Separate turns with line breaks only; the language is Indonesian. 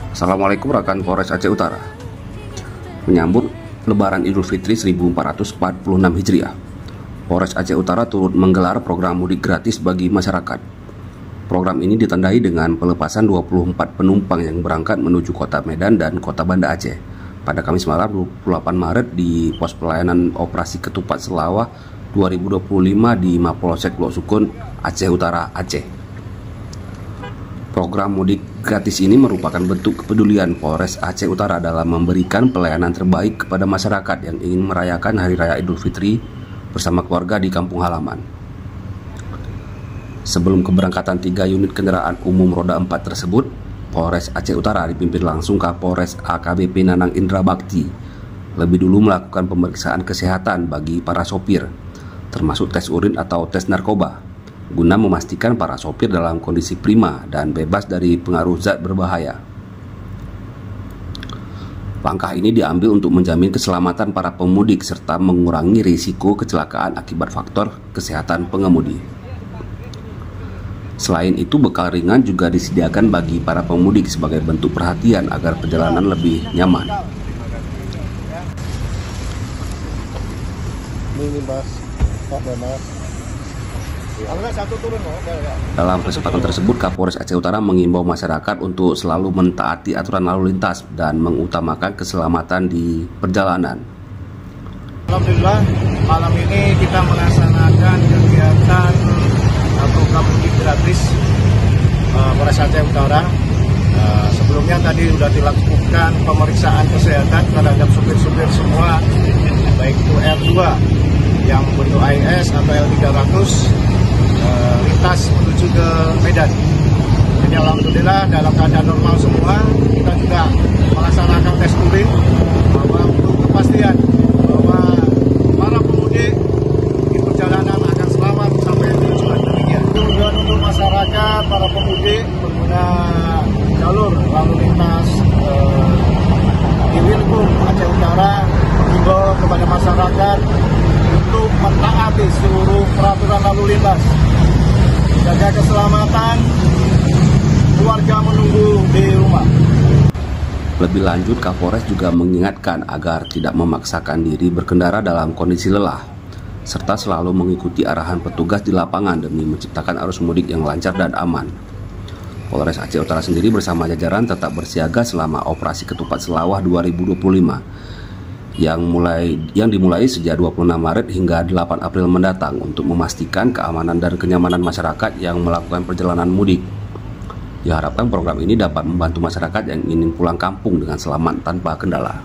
Assalamualaikum rekan Polres Aceh Utara. Menyambut Lebaran Idul Fitri 1446 Hijriah, Polres Aceh Utara turut menggelar program mudik gratis bagi masyarakat. Program ini ditandai dengan pelepasan 24 penumpang yang berangkat menuju Kota Medan dan Kota Banda Aceh pada Kamis malam 28 Maret di pos pelayanan operasi Ketupat Selawah 2025 di Mapolsek Lok Sukun, Aceh Utara, Aceh. Program mudik gratis ini merupakan bentuk kepedulian Polres Aceh Utara dalam memberikan pelayanan terbaik kepada masyarakat yang ingin merayakan Hari Raya Idul Fitri bersama keluarga di kampung halaman. Sebelum keberangkatan 3 unit kendaraan umum roda 4 tersebut, Polres Aceh Utara dipimpin langsung Kapolres AKBP Nanang Indra Bakti lebih dulu melakukan pemeriksaan kesehatan bagi para sopir, termasuk tes urin atau tes narkoba, guna memastikan para sopir dalam kondisi prima dan bebas dari pengaruh zat berbahaya. Langkah ini diambil untuk menjamin keselamatan para pemudik serta mengurangi risiko kecelakaan akibat faktor kesehatan pengemudi. Selain itu, bekal ringan juga disediakan bagi para pemudik sebagai bentuk perhatian agar perjalanan lebih nyaman. Dalam kesempatan tersebut, Kapolres Aceh Utara mengimbau masyarakat untuk selalu mentaati aturan lalu lintas dan mengutamakan keselamatan di perjalanan.
Alhamdulillah, malam ini kita melaksanakan kegiatan program mudik gratis Polres Aceh Utara. Sebelumnya tadi sudah dilakukan pemeriksaan kesehatan terhadap supir-supir semua, baik itu R2 yang bentuk AIS atau L300 lintas menuju ke Medan. Jadi alhamdulillah dalam keadaan normal semua. Kita juga melaksanakan tes urin bahwa untuk kepastian bahwa para pemudik di perjalanan akan selamat sampai tujuan. Demikian. Tujuan untuk masyarakat para pemudik pengguna jalur lalu lintas di Wilkum Aceh Utara mengimbau kepada masyarakat untuk mentaati seluruh peraturan lalu lintas, jaga keselamatan, keluarga menunggu di rumah.
Lebih lanjut, Kapolres juga mengingatkan agar tidak memaksakan diri berkendara dalam kondisi lelah, serta selalu mengikuti arahan petugas di lapangan demi menciptakan arus mudik yang lancar dan aman. Polres Aceh Utara sendiri bersama jajaran tetap bersiaga selama operasi Ketupat Selawah 2025 yang dimulai sejak 26 Maret hingga 8 April mendatang untuk memastikan keamanan dan kenyamanan masyarakat yang melakukan perjalanan mudik. Diharapkan program ini dapat membantu masyarakat yang ingin pulang kampung dengan selamat tanpa kendala.